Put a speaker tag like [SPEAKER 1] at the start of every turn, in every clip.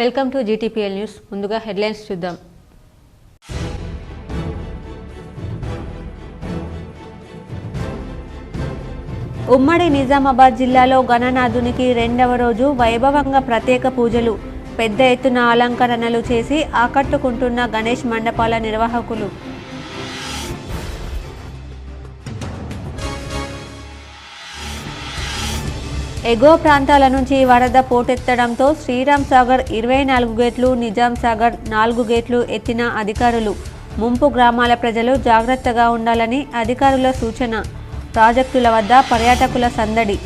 [SPEAKER 1] Welcome to GTPL news. ముందుగా headlines చూద్దాం. ఉమ్మడి నిజామాబాద్ జిల్లాలో గణనాథునికి రెండవ రోజు వైభవంగా ప్రత్యేక పూజలు, పెద్ద ఎత్తున అలంకరణలు చేసి ఆకట్టుకుంటున్న గణేష్ మండపాల నిర్వాహకులు. ఎగువ ప్రాంతాల నుంచి వరద పోటెత్తడంతో శ్రీరామ్ సాగర్ 24 గేట్లు, నిజాం సాగర్ 4 గేట్లు ఎత్తిన అధికారులు. ముంపు గ్రామాల ప్రజలు జాగ్రత్తగా ఉండాలని అధికారుల సూచన. ప్రాజెక్టుల వద్ద పర్యాటకుల సందడి.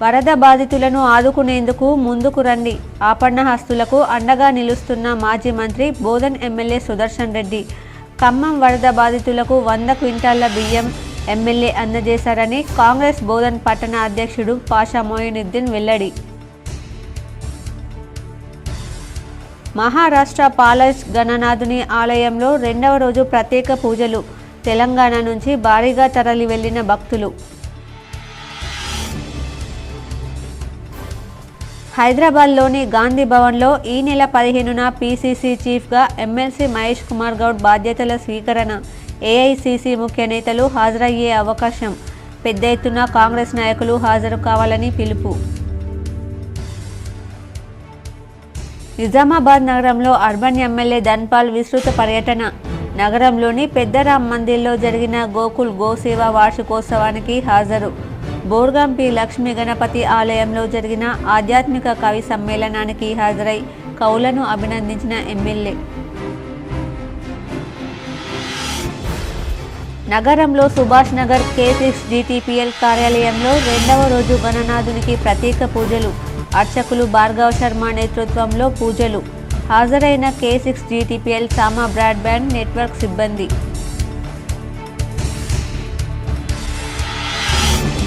[SPEAKER 1] వరద బాధితులను ఆదుకునేందుకు ముందుకు రండి. ఆపన్నహస్తులకు అండగా నిలుస్తున్న మాజీ మంత్రి బోధన్ ఎమ్మెల్యే సుదర్శన్ రెడ్డి. ఖమ్మం వరద బాధితులకు 100 క్వింటాళ్ల బియ్యం ఎమ్మెల్యే అందజేశారని కాంగ్రెస్ బోధన్ పట్టణ అధ్యక్షుడు పాషా మొయినుద్దీన్ వెల్లడి. మహారాష్ట్ర పాలస్ గణనాథుని ఆలయంలో రెండవ రోజు ప్రత్యేక పూజలు. తెలంగాణ నుంచి భారీగా తరలి వెళ్లిన భక్తులు. హైదరాబాద్లోని గాంధీ భవన్లో ఈ నెల 15న పీసీసీ చీఫ్గా ఎమ్మెల్సీ మహేష్ కుమార్ గౌడ్ బాధ్యతల స్వీకరణ. ఏఐసీసీ ముఖ్య నేతలు హాజరయ్యే అవకాశం. పెద్ద ఎత్తున కాంగ్రెస్ నాయకులు హాజరు కావాలని పిలుపు. నిజామాబాద్ నగరంలో అర్బన్ ఎమ్మెల్యే ధన్పాల్ విస్తృత పర్యటన. నగరంలోని పెద్ద రామ్ మందిర్లో జరిగిన గోకుల్ గోసేవ వార్షికోత్సవానికి హాజరు. బోర్గాంపి లక్ష్మీ గణపతి ఆలయంలో జరిగిన ఆధ్యాత్మిక కవి సమ్మేళనానికి హాజరై కవులను అభినందించిన ఎమ్మెల్యే. నగరంలో సుభాష్ నగర్ K6 DTPL కార్యాలయంలో రెండవ రోజు గణనాథునికి ప్రత్యేక పూజలు. అర్చకులు భార్గవ్ శర్మ నేతృత్వంలో పూజలు. హాజరైన K6 DTPL సామా బ్రాడ్బ్యాండ్ నెట్వర్క్ సిబ్బంది.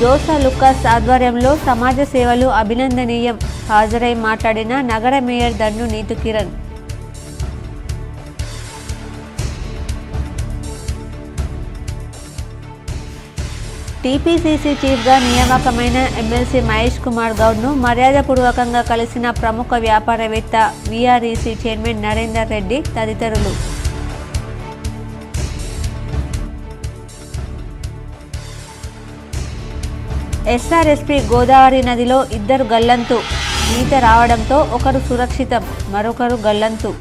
[SPEAKER 1] జోసా లుకాస్ ఆధ్వర్యంలో సమాజ సేవలు అభినందనీయం. హాజరై మాట్లాడిన నగర మేయర్ దండు నీతు కిరణ్. టీపీసీసీ చీఫ్గా నియామకమైన ఎమ్మెల్సీ మహేష్ కుమార్ గౌడ్ను మర్యాదపూర్వకంగా కలిసిన ప్రముఖ వ్యాపారవేత్త, వీఆర్ఈసీ చైర్మన్ నరేందర్ రెడ్డి తదితరులు. ఎస్ఆర్ఎస్పీ గోదావరి నదిలో 2 గల్లంతు. ఈత రావడంతో ఒకరు సురక్షితం, మరొకరు గల్లంతు.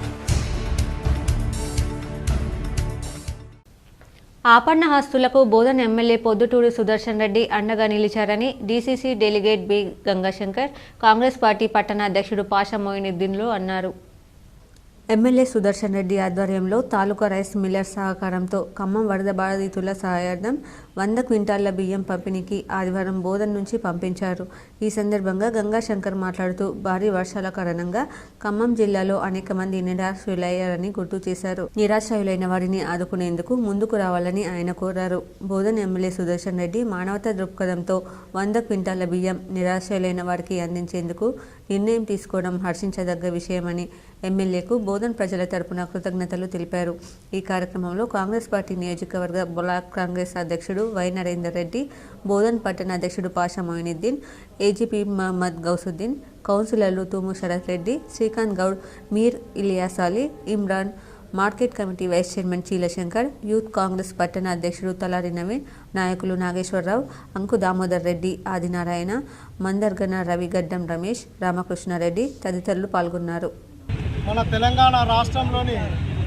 [SPEAKER 1] ఆపన్నహస్తులకు బోధన్ ఎమ్మెల్యే పొద్దుటూరి సుదర్శన్ రెడ్డి అండగా నిలిచారని DCC delegate B Gangashankar, Congress party పట్టణ అధ్యక్షుడు పాషా మొయినుద్దీన్లు అన్నారు. ఎమ్మెల్యే సుదర్శన్ రెడ్డి ఆధ్వర్యంలో తాలూకా రైస్ మిల్లర్స్ సహకారంతో ఖమ్మం వరద బాధితుల సహాయార్థం 100 క్వింటాళ్ల బియ్యం పంపిణీకి ఆదివారం బోధన్ నుంచి పంపించారు. ఈ సందర్భంగా గంగాశంకర్ మాట్లాడుతూ భారీ వర్షాల కారణంగా ఖమ్మం జిల్లాలో అనేక మంది నిరాశ్రయులయ్యారని గుర్తు చేశారు. నిరాశ్రయులైన వారిని ఆదుకునేందుకు ముందుకు రావాలని ఆయన కోరారు. బోధన్ ఎమ్మెల్యే సుదర్శన్ రెడ్డి మానవతా దృక్పథంతో 100 క్వింటాళ్ల బియ్యం నిరాశ్రయులైన వారికి అందించేందుకు నిర్ణయం తీసుకోవడం హర్షించదగ్గ విషయమని ఎమ్మెల్యేకు బోధన్ ప్రజల తరపున కృతజ్ఞతలు తెలిపారు. ఈ కార్యక్రమంలో కాంగ్రెస్ పార్టీ నియోజకవర్గ బ్లాక్ కాంగ్రెస్ అధ్యక్షుడు వై నరేందర్ రెడ్డి, బోధన్ పట్టణ అధ్యక్షుడు పాషా మొయినుద్దీన్, ఏజీపీ మహమ్మద్ గౌసుద్దీన్, కౌన్సిలర్లు Thumu Sharath Reddy, Srikanth Goud, Mir Ilyas Ali, Imran, market committee vice chairman Cheelashankar, youth Congress పట్టణ అధ్యక్షుడు తలారి నవీన్, నాయకులు నాగేశ్వరరావు, అంకు దామోదర్ రెడ్డి, ఆదినారాయణ, మందర్గన రవి, గడ్డం రమేష్, రామకృష్ణారెడ్డి తదితరులు పాల్గొన్నారు.
[SPEAKER 2] మన తెలంగాణ రాష్ట్రంలోని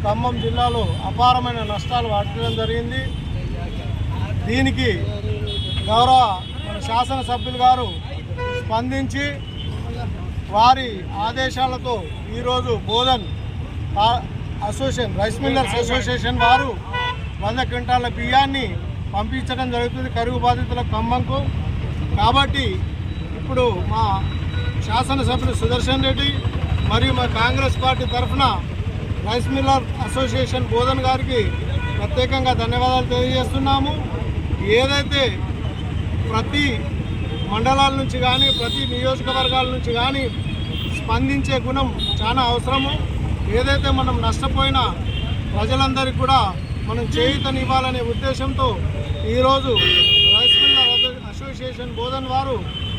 [SPEAKER 2] ఖమ్మం జిల్లాలో అపారమైన నష్టాలు వాటిల్లడం జరిగింది. దీనికి గౌరవ మన శాసనసభ్యులు గారు స్పందించి వారి ఆదేశాలతో ఈరోజు Bodhan association rice millers association వారు 100 క్వింటాల బియ్యాన్ని పంపించడం జరుగుతుంది కరువు బాధితుల ఖమ్మంకు. కాబట్టి ఇప్పుడు మా శాసనసభ్యులు సుదర్శన్ రెడ్డి మరియు మా కాంగ్రెస్ పార్టీ తరఫున రైస్ మిల్లర్ అసోసియేషన్ బోధన్ గారికి ప్రత్యేకంగా ధన్యవాదాలు తెలియజేస్తున్నాము. ఏదైతే ప్రతి మండలాల నుంచి కానీ ప్రతి నియోజకవర్గాల నుంచి కానీ స్పందించే గుణం చాలా అవసరము. ఏదైతే మనం నష్టపోయిన ప్రజలందరికీ కూడా మనం చేయూతనివ్వాలనే ఉద్దేశంతో ఈరోజు రైస్ మిల్లర్ అసోసియేషన్ బోధన్ వారు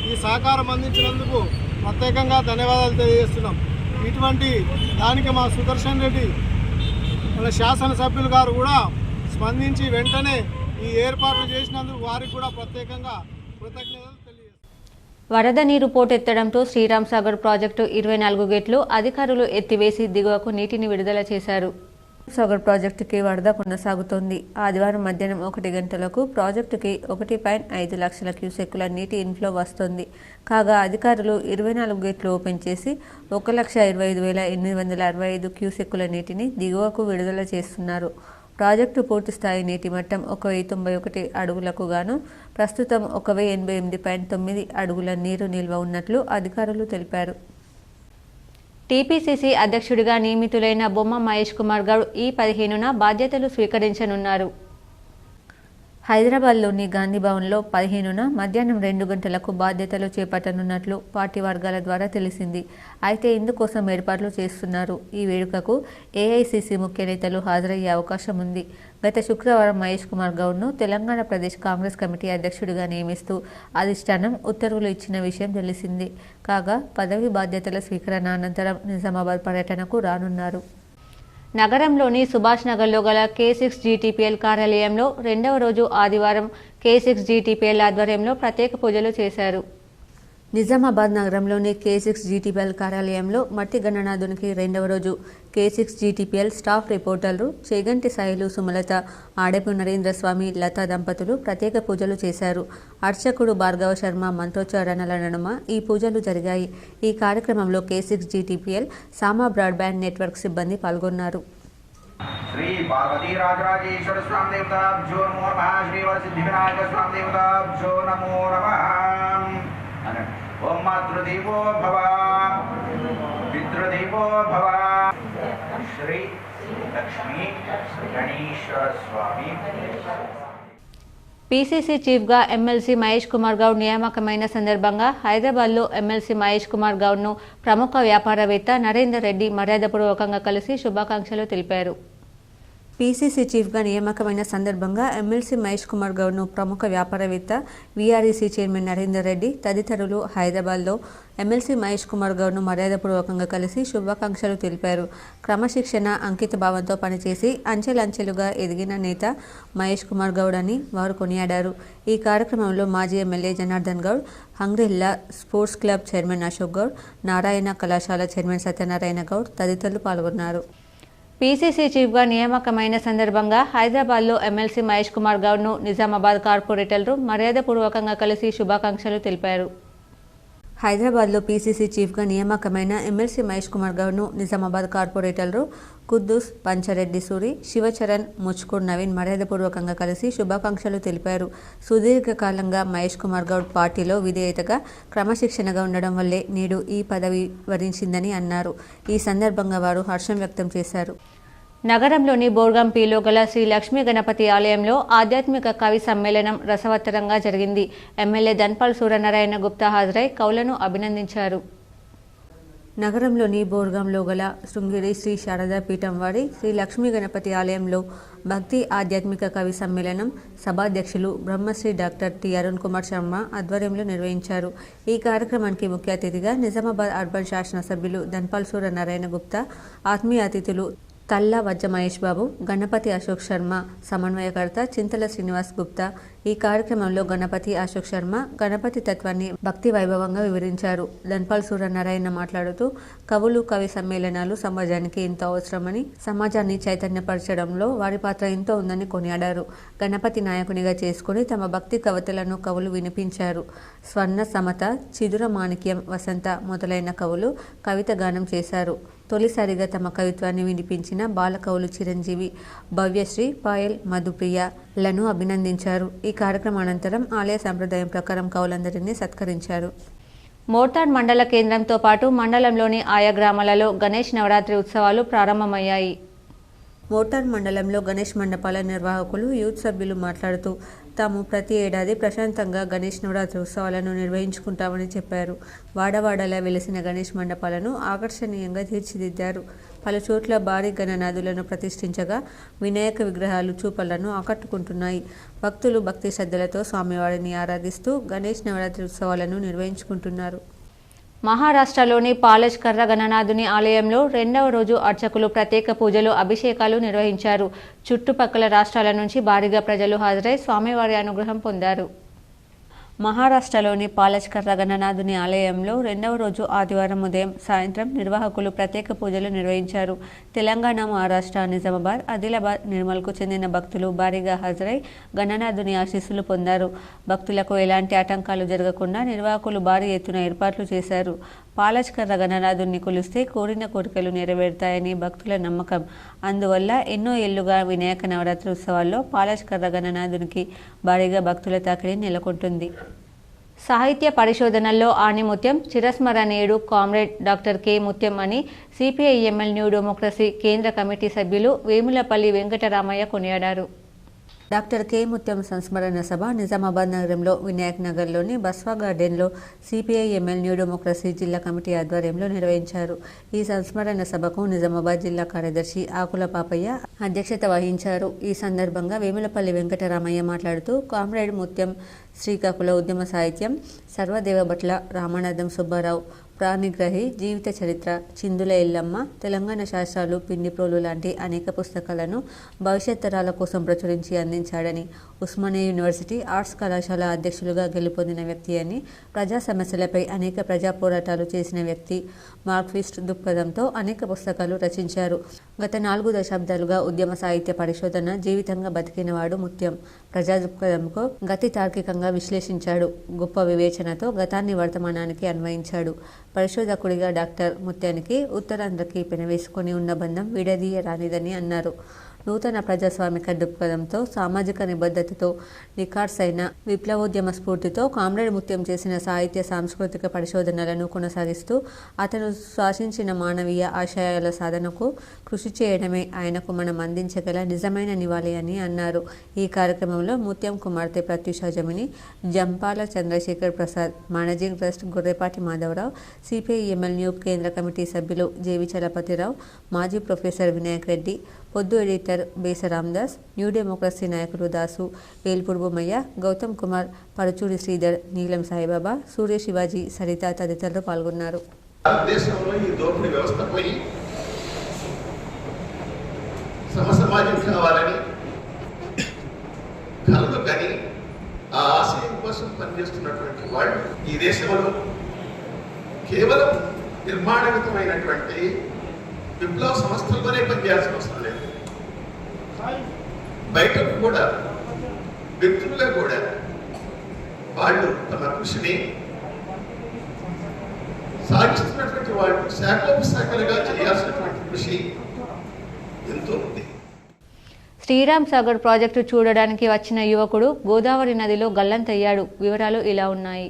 [SPEAKER 2] ఈ సహకారం అందించినందుకు ప్రత్యేకంగా ధన్యవాదాలు తెలియజేస్తున్నాం. ఇటువంటి దానికి మా సుదర్శన్ రెడ్డి మన శాసనసభ్యులు గారు కూడా స్పందించి వెంటనే ఈ ఏర్పాట్లు చేసినందుకు వారికి కూడా ప్రత్యేకంగా కృతజ్ఞతలు తెలియజేస్తున్నాం.
[SPEAKER 1] వరద నీరు పోటెత్తడంతో శ్రీరామ్ సాగర్ ప్రాజెక్టు 24 గేట్లు అధికారులు ఎత్తివేసి దిగువకు నీటిని విడుదల చేశారు. సాగర్ ప్రాజెక్టుకి వరద కొనసాగుతోంది. ఆదివారం మధ్యాహ్నం 1 గంటలకు ప్రాజెక్టుకి 1.5 లక్షల క్యూసెక్కుల నీటి ఇన్ఫ్లో వస్తోంది. కాగా అధికారులు 24 గేట్లు ఓపెన్ చేసి 1,25,865 క్యూసెక్కుల నీటిని దిగువకు విడుదల చేస్తున్నారు. ప్రాజెక్టు పూర్తిస్థాయి నీటి మట్టం 1,091 అడుగులకు గాను ప్రస్తుతం 1,088.9 అడుగుల నీరు నిల్వ ఉన్నట్లు అధికారులు తెలిపారు. టీపీసీసీ అధ్యక్షుడిగా నియమితులైన బొమ్మ మహేష్ కుమార్ గౌడ్ ఈ 15న బాధ్యతలు స్వీకరించనున్నారు. హైదరాబాద్లోని గాంధీ భవన్లో 15న మధ్యాహ్నం 2 గంటలకు బాధ్యతలు చేపట్టనున్నట్లు పార్టీ వర్గాల ద్వారా తెలిసింది. అయితే ఇందుకోసం ఏర్పాట్లు చేస్తున్నారు. ఈ వేడుకకు ఏఐసీసీ ముఖ్య నేతలు హాజరయ్యే అవకాశం ఉంది. గత శుక్రవారం మహేష్ కుమార్ గౌడ్ను తెలంగాణ ప్రదేశ్ కాంగ్రెస్ కమిటీ అధ్యక్షుడిగా నియమిస్తూ అధిష్టానం ఉత్తర్వులు ఇచ్చిన విషయం తెలిసింది. కాగా పదవి బాధ్యతల స్వీకరణ అనంతరం నిజామాబాద్ పర్యటనకు రానున్నారు. నగరంలోని సుభాష్ నగర్లో గల K6 GTPL కార్యాలయంలో 2వ రోజు ఆదివారం K6 GTPL ఆధ్వర్యంలో ప్రత్యేక పూజలు చేశారు. నిజామాబాద్ నగరంలోని K6 GTPL కార్యాలయంలో మట్టి గణనాథునికి 2వ రోజు K6 GTPL స్టాఫ్ రిపోర్టర్లు చేగంటి సాయిలు సుమలత, ఆడపు నరేంద్ర స్వామి, లతా దంపతులు ప్రత్యేక పూజలు చేశారు. అర్చకుడు భార్గవ శర్మ మంత్రోచ్చారణల నడుమ ఈ పూజలు జరిగాయి. ఈ కార్యక్రమంలో K6 GTPL సామా బ్రాడ్బ్యాండ్ నెట్వర్క్ సిబ్బంది పాల్గొన్నారు.
[SPEAKER 3] श्री पार्वती राजराजेश्वर स्वामी देवताभ्यो नमो नमः। श्री वरसिद्धि विनायक स्वामी देवताभ्यो नमो नमः। ओम मातृदेवो भव पितृदेवो भव। श्री लक्ष्मी गणेश्वर स्वामी। పీసీసీ చీఫ్గా ఎమ్మెల్సీ మహేష్ కుమార్ గౌడ్ నియామకమైన సందర్భంగా హైదరాబాద్లో ఎమ్మెల్సీ మహేష్ కుమార్ గౌడ్ను ప్రముఖ వ్యాపారవేత్త నరేందర్ రెడ్డి మర్యాదపూర్వకంగా కలిసి శుభాకాంక్షలు తెలిపారు. పీసీసీ చీఫ్గా నియామకమైన సందర్భంగా ఎమ్మెల్సీ మహేష్ కుమార్ గౌడ్ను ప్రముఖ వ్యాపారవేత్త వీఆర్ఈసీ చైర్మన్ నరేందర్ రెడ్డి తదితరులు హైదరాబాద్లో ఎమ్మెల్సీ మహేష్ కుమార్ గౌడ్ను మర్యాదపూర్వకంగా కలిసి శుభాకాంక్షలు తెలిపారు. క్రమశిక్షణ, అంకిత భావంతో పనిచేసి అంచెలంచెలుగా ఎదిగిన నేత మహేష్ కుమార్ గౌడ్ అని వారు కొనియాడారు. ఈ కార్యక్రమంలో మాజీ ఎమ్మెల్యే జనార్దన్ గౌడ్, హంగ్రిల్లా sports club chairman Ashok Goud, Narayana కళాశాల చైర్మన్ సత్యనారాయణ గౌడ్ తదితరులు పాల్గొన్నారు. పీసీసీ చీఫ్గా నియామకమైన సందర్భంగా హైదరాబాద్లో ఎమ్మెల్సీ మహేష్ కుమార్ గౌడ్ను నిజామాబాద్ కార్పొరేటర్లు మర్యాదపూర్వకంగా కలిసి శుభాకాంక్షలు తెలిపారు. హైదరాబాద్లో పీసీసీ చీఫ్గా నియామకమైన ఎమ్మెల్సీ మహేష్ కుమార్ గౌడ్ను నిజామాబాద్ కార్పొరేటర్లు కుద్దూస్, పంచారెడ్డి సూరి, శివచరణ్, ముచ్కూర్ నవీన్ మర్యాదపూర్వకంగా కలిసి శుభాకాంక్షలు తెలిపారు. సుదీర్ఘకాలంగా మహేష్ కుమార్ గౌడ్ పార్టీలో విధేయతగా, క్రమశిక్షణగా ఉండడం వల్లే నేడు ఈ పదవి వరించిందని అన్నారు. ఈ సందర్భంగా వారు హర్షం వ్యక్తం చేశారు. నగరంలోని బోర్గంపీలో గల శ్రీ లక్ష్మీ గణపతి ఆలయంలో ఆధ్యాత్మిక కవి సమ్మేళనం రసవత్తరంగా జరిగింది. ఎమ్మెల్యే ధన్పాల్ సూర్యనారాయణ గుప్తా హాజరై కవులను అభినందించారు. నగరంలోని బోర్గంలో గల శృంగేరి శ్రీ శారదా పీఠం వారి శ్రీ లక్ష్మీ గణపతి ఆలయంలో భక్తి ఆధ్యాత్మిక కవి సమ్మేళనం సభాధ్యక్షులు బ్రహ్మశ్రీ డాక్టర్ టి అరుణ్ కుమార్ శర్మ ఆధ్వర్యంలో నిర్వహించారు. ఈ కార్యక్రమానికి ముఖ్య అతిథిగా నిజామాబాద్ అర్బన్ శాసనసభ్యులు ధన్పాల్ సూర్యనారాయణ గుప్తా, ఆత్మీయ అతిథులు తల్లా వజ్జ మహేష్ బాబు, గణపతి అశోక్ శర్మ, సమన్వయకర్త చింతల శ్రీనివాస్ గుప్తా ఈ కార్యక్రమంలో గణపతి అశోక్ శర్మ గణపతి తత్వాన్ని భక్తి వైభవంగా వివరించారు. ధన్పాల్ సూర్యనారాయణ మాట్లాడుతూ కవులు, కవి సమ్మేళనాలు సమాజానికి ఎంతో అవసరమని, సమాజాన్ని చైతన్యపరచడంలో వారి పాత్ర ఎంతో ఉందని కొనియాడారు. గణపతి నాయకునిగా చేసుకుని తమ భక్తి కవితలను కవులు వినిపించారు. స్వర్ణ సమత, చిదుర మాణిక్యం, వసంత మొదలైన కవులు కవిత గానం చేశారు. తొలిసారిగా తమ కవిత్వాన్ని వినిపించిన బాలకవులు చిరంజీవి, భవ్యశ్రీ, పాయల్, మధుప్రియలను అభినందించారు. ఈ కార్యక్రమం అనంతరం ఆలయ సంప్రదాయం ప్రకారం కవులందరినీ సత్కరించారు. మోర్తాడ్ మండల కేంద్రంతో పాటు మండలంలోని ఆయా గ్రామాలలో గణేష్ నవరాత్రి ఉత్సవాలు ప్రారంభమయ్యాయి. మోర్తాడ్ మండలంలో గణేష్ మండపాల నిర్వాహకులు, యూత్ సభ్యులు మాట్లాడుతూ తాము ప్రతి ఏడాది ప్రశాంతంగా గణేష్ నవరాత్రి ఉత్సవాలను నిర్వహించుకుంటామని చెప్పారు. వాడవాడలా వెలిసిన గణేష్ మండపాలను ఆకర్షణీయంగా తీర్చిదిద్దారు. పలు చోట్ల భారీ గణనాథులను ప్రతిష్ఠించగా వినాయక విగ్రహాలు చూపలను ఆకట్టుకుంటున్నాయి. భక్తులు భక్తి శ్రద్ధలతో స్వామివారిని ఆరాధిస్తూ గణేష్ నవరాత్రి ఉత్సవాలను నిర్వహించుకుంటున్నారు. మహారాష్ట్రలోని పాలజ్ కర్ర గణనాథుని ఆలయంలో రెండవ రోజు అర్చకులు ప్రత్యేక పూజలు, అభిషేకాలు నిర్వహించారు. చుట్టుపక్కల రాష్ట్రాల నుంచి భారీగా ప్రజలు హాజరై స్వామివారి అనుగ్రహం పొందారు. మహారాష్ట్రలోని పాలజ్ కర్ర గణనాథుని ఆలయంలో రెండవ రోజు ఆదివారం ఉదయం, సాయంత్రం నిర్వాహకులు ప్రత్యేక పూజలు నిర్వహించారు. తెలంగాణ, మహారాష్ట్ర, నిజామాబాద్, ఆదిలాబాద్, నిర్మల్కు చెందిన భక్తులు భారీగా హాజరై గణనాథుని ఆశీస్సులు పొందారు. భక్తులకు ఎలాంటి ఆటంకాలు జరగకుండా నిర్వాహకులు భారీ ఎత్తున ఏర్పాట్లు చేశారు. పాలజ్ కర్ర గణనాథుని కొలిస్తే కోరిన కోరికలు నెరవేరుతాయని భక్తుల నమ్మకం. అందువల్ల ఎన్నో ఏళ్లుగా వినాయక నవరాత్రి ఉత్సవాల్లో పాలజ్ కర్ర గణనాథునికి భారీగా భక్తుల తాకిడి నెలకొంటుంది. సాహిత్య పరిశోధనల్లో ఆణిముత్యం, చిరస్మరణీయుడు కామ్రేడ్ డాక్టర్ కె. ముత్యం అని సిపిఐ-ఎంఎల్ న్యూ డెమోక్రసీ కేంద్ర కమిటీ సభ్యులు వేములపల్లి వెంకటరామయ్య కొనియాడారు. Doctor K. ముత్యం సంస్మరణ సభ నిజామాబాద్ నగరంలో వినాయక్ నగర్లోని బస్వా గార్డెన్లో సిపిఐ-ఎంఎల్ న్యూ డెమోక్రసీ జిల్లా కమిటీ ఆధ్వర్యంలో నిర్వహించారు. ఈ సంస్మరణ సభకు నిజామాబాద్ జిల్లా కార్యదర్శి ఆకుల పాపయ్య అధ్యక్షత వహించారు. ఈ సందర్భంగా వేములపల్లి వెంకటరామయ్య మాట్లాడుతూ కామ్రేడ్ ముత్యం శ్రీకాకుళ ఉద్యమ సాహిత్యం, సర్వదేవభట్ల రామనాథం సుబ్బారావు ప్రాణిగ్రహి జీవిత చరిత్ర, చిందుల ఎల్లమ్మ, తెలంగాణ శాస్త్రాలు, పిండిప్రోలు లాంటి అనేక పుస్తకాలను భవిష్యత్ తరాల కోసం ప్రచురించి అందించాడని, ఉస్మానియా యూనివర్సిటీ ఆర్ట్స్ కళాశాల అధ్యక్షులుగా గెలుపొందిన వ్యక్తి అని, ప్రజా సమస్యలపై అనేక ప్రజా పోరాటాలు చేసిన వ్యక్తి, మార్క్సిస్ట్ దృక్పథంతో అనేక పుస్తకాలు రచించారు. గత 4 దశాబ్దాలుగా ఉద్యమ సాహిత్య పరిశోధన జీవితంగా బతికినవాడు ముత్యం. ప్రజా దృక్పథంకు గతి తార్కికంగా విశ్లేషించాడు. గొప్ప వివేచనతో గతాన్ని వర్తమానానికి అన్వయించాడు. పరిశోధకుడిగా డాక్టర్ ముత్యానికి ఉత్తరాంధ్రకి పెనవేసుకొని ఉన్న బంధం విడదీయరానిదని అన్నారు. నూతన ప్రజాస్వామిక దృక్పథంతో, సామాజిక నిబద్ధతతో, నిఖార్సైన విప్లవోద్యమ స్ఫూర్తితో కామ్రేడ్ ముత్యం చేసిన సాహిత్య సాంస్కృతిక పరిశోధనలను కొనసాగిస్తూ అతను శాసించిన మానవీయ ఆశయాల సాధనకు కృషి చేయడమే ఆయనకు మనం అందించగల నిజమైన నివాళి అని అన్నారు. ఈ కార్యక్రమంలో ముత్యం కుమార్తె Pratyusha Jamini, Jampala Chandrasekhar Prasad, managing trust Gorrepati Madhavarao, CPI ML new కేంద్ర కమిటీ సభ్యులు జేవి చలపతిరావు, మాజీ professor Vinayak Reddy, Poddu editor Besa Ramadas, New Democracy నాయకులు దాసు, వేల్పూర్ బొమ్మయ్య, గౌతమ్ కుమార్, పరుచూరి శ్రీధర్, నీలం సాయిబాబా, సూర్య శివాజీ, సరిత తదితరులు పాల్గొన్నారు.
[SPEAKER 4] దేశంలో ఈ దోపిడీ వ్యవస్థ పోయి సమసమాజం కావాలని కలదు కానీ ఆ ఆశయం కోసం పనిచేస్తున్నటువంటి వాళ్ళు ఈ దేశంలో కేవలం నిర్మాణగతమైనటువంటి విప్లవ సంస్థలతోనే పనిచేయాల్సిన అవసరం లేదు. బయటకు కూడా వ్యక్తులుగా కూడా వాళ్ళు తమ కృషిని సాగిస్తున్నటువంటి వాళ్ళు శాఖోపశాఖలుగా చేయాల్సినటువంటి కృషి ఎంతో ఉంది.
[SPEAKER 3] శ్రీరామ్ సాగర్ ప్రాజెక్టు చూడడానికి వచ్చిన యువకుడు గోదావరి నదిలో గల్లంతయ్యాడు. వివరాలు ఇలా ఉన్నాయి.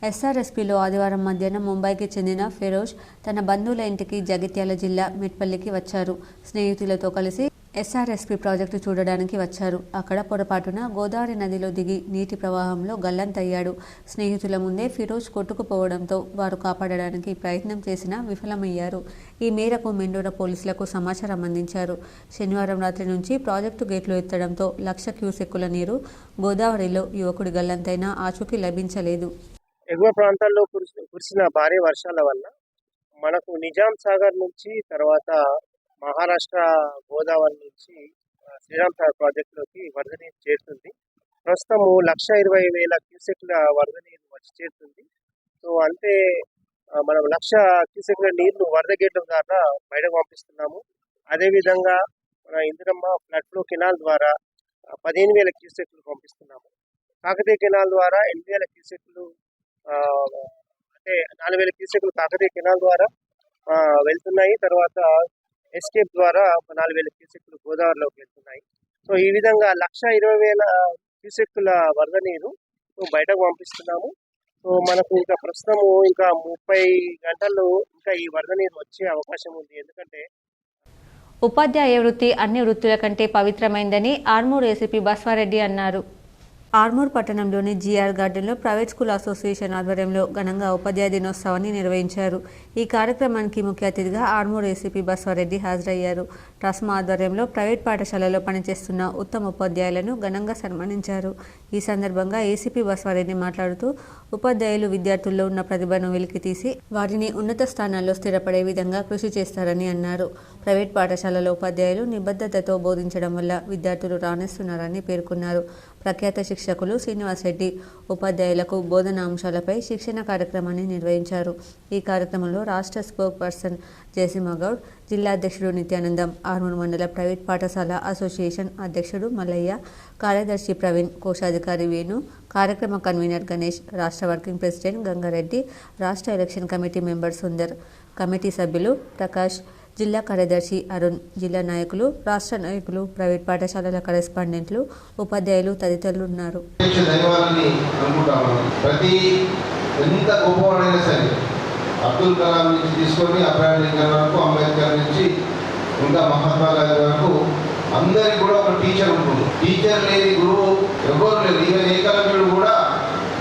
[SPEAKER 3] ఎస్ఆర్ఎస్పీలో ఆదివారం మధ్యాహ్నం ముంబైకి చెందిన ఫిరోజ్ తన బంధువుల ఇంటికి జగిత్యాల జిల్లా మెట్పల్లికి వచ్చారు. స్నేహితులతో కలిసి ఎస్ఆర్ఎస్పీ ప్రాజెక్టు చూడడానికి వచ్చారు. అక్కడ పొరపాటున గోదావరి నదిలో దిగి నీటి ప్రవాహంలో గల్లంతయ్యాడు. స్నేహితుల ముందే ఫిరోజ్ కొట్టుకుపోవడంతో వారు కాపాడడానికి ప్రయత్నం చేసినా విఫలమయ్యారు. ఈ మేరకు మెండోర పోలీసులకు సమాచారం అందించారు. శనివారం రాత్రి నుంచి ప్రాజెక్టు గేట్లు ఎత్తడంతో 1,00,000 క్యూసెక్కుల నీరు గోదావరిలో యువకుడి గల్లంతైనా ఆచూకీ లభించలేదు.
[SPEAKER 5] ఎగువ ప్రాంతాల్లో కురిసిన భారీ వర్షాల వల్ల మనకు నిజాం సాగర్ నుంచి తర్వాత మహారాష్ట్ర గోదావరి నుంచి శ్రీరామ్ సాగర్ ప్రాజెక్టులోకి వరద నీరు చేరుతుంది. ప్రస్తుతం 1,20,000 క్యూసెక్ల వరద నీరు వచ్చి చేరుతుంది. సో అంతే మనం 1,00,000 క్యూసెక్ల నీళ్లు వరద గేట్ల ద్వారా బయటకు పంపిస్తున్నాము. అదేవిధంగా మన ఇందిరమ్మ ఫ్లడ్ ఫ్లో కెనాల్ ద్వారా 15,000 క్యూసెక్లు పంపిస్తున్నాము. కాకతీయ కెనాల్ ద్వారా 8,000 క్యూసెక్లు, అంటే 4,000 క్యూసెక్లు కాకతీయ కెనాల్ ద్వారా వెళ్తున్నాయి. తర్వాత ఎస్కేప్ ద్వారా 4,000 క్యూసెక్లు గోదావరిలోకి వెళ్తున్నాయి. సో ఈ విధంగా 1,20,000 క్యూసెక్ల వరద నీరు బయటకు పంపిస్తున్నాము. సో మనకు ఇంకా ప్రస్తుతము ఇంకా 30 గంటల్లో ఇంకా ఈ వరద నీరు వచ్చే అవకాశం ఉంది. ఎందుకంటే
[SPEAKER 3] ఉపాధ్యాయ వృత్తి అన్ని వృత్తుల కంటే పవిత్రమైందని ఆర్మూర్ ఏసీపీ బస్వారెడ్డి అన్నారు. ఆర్మూర్ పట్టణంలోని జీఆర్ గార్డెన్లో ప్రైవేట్ స్కూల్ అసోసియేషన్ ఆధ్వర్యంలో ఘనంగా ఉపాధ్యాయ దినోత్సవాన్ని నిర్వహించారు. ఈ కార్యక్రమానికి ముఖ్య అతిథిగా ఆర్మూర్ ఏసీపీ బస్వారెడ్డి హాజరయ్యారు. ట్రస్మా ఆధ్వర్యంలో ప్రైవేట్ పాఠశాలలో పనిచేస్తున్న ఉత్తమ ఉపాధ్యాయులను ఘనంగా సన్మానించారు. ఈ సందర్భంగా ఏసీపీ బస్వారెడ్డి మాట్లాడుతూ ఉపాధ్యాయులు విద్యార్థుల్లో ఉన్న ప్రతిభను వెలికితీసి వారిని ఉన్నత స్థానాల్లో స్థిరపడే విధంగా కృషి చేస్తారని అన్నారు. ప్రైవేట్ పాఠశాలలో ఉపాధ్యాయులు నిబద్ధతతో బోధించడం వల్ల విద్యార్థులు రాణిస్తున్నారని పేర్కొన్నారు. ప్రఖ్యాత శిక్షకులు శ్రీనివాస్ రెడ్డి ఉపాధ్యాయులకు బోధనా అంశాలపై శిక్షణ కార్యక్రమాన్ని నిర్వహించారు. ఈ కార్యక్రమంలో రాష్ట్ర స్పోక్ పర్సన్ జయసింహగౌడ్, జిల్లా అధ్యక్షుడు నిత్యానందం, ఆర్మూర్ మండల ప్రైవేట్ పాఠశాల అసోసియేషన్ అధ్యక్షుడు మల్లయ్య, కార్యదర్శి ప్రవీణ్, కోశాధికారి వేణు, కార్యక్రమ కన్వీనర్ గణేష్, రాష్ట్ర వర్కింగ్ ప్రెసిడెంట్ గంగారెడ్డి, రాష్ట్ర election committee member Sundar, committee సభ్యులు ప్రకాష్, జిల్లా కార్యదర్శి అరుణ్, జిల్లా నాయకులు, రాష్ట్ర నాయకులు, ప్రైవేట్ పాఠశాలల కరెస్పాండెంట్లు, ఉపాధ్యాయులు తదితరులు ఉన్నారు.
[SPEAKER 6] ఎంత గొప్పవాడైనా సరే అబ్దుల్ కలాం నుంచి తీసుకొని అబ్రాహం లింకన్ వరకు, అంబేద్కర్ నుంచి ఇంకా మహాత్మా గాంధీ వరకు అందరికి కూడా ఒక టీచర్ ఉంటుంది. టీచర్ లేని గురువు ఎవరు లేదు. ఈవెన్ ఏకలవ్యుడు కూడా